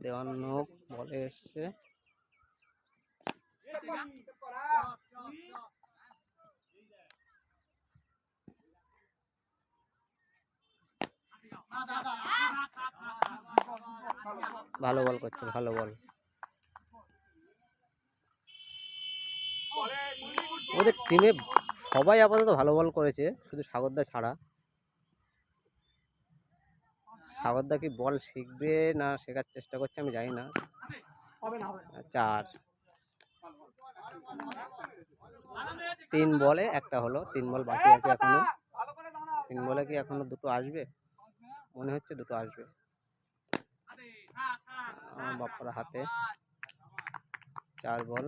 দেওয়ান্ন বলে এসছে। ভালো বল করছে, ভালো বল। ওদের টিমে সবাই আপাতত ভালো বল করেছে, শুধু সাগরদা ছাড়া। সাগরদা কি বল শিখবে না শেখার চেষ্টা করছে আমি জানি না। 4 3 বলে একটা হলো, 3 বল বাকি আছে এখনো। 3 বলে কি এখনো দুটো আসবে? মনে হচ্ছে দুটো আসবে। বাপ্পার হাতে 4 বল।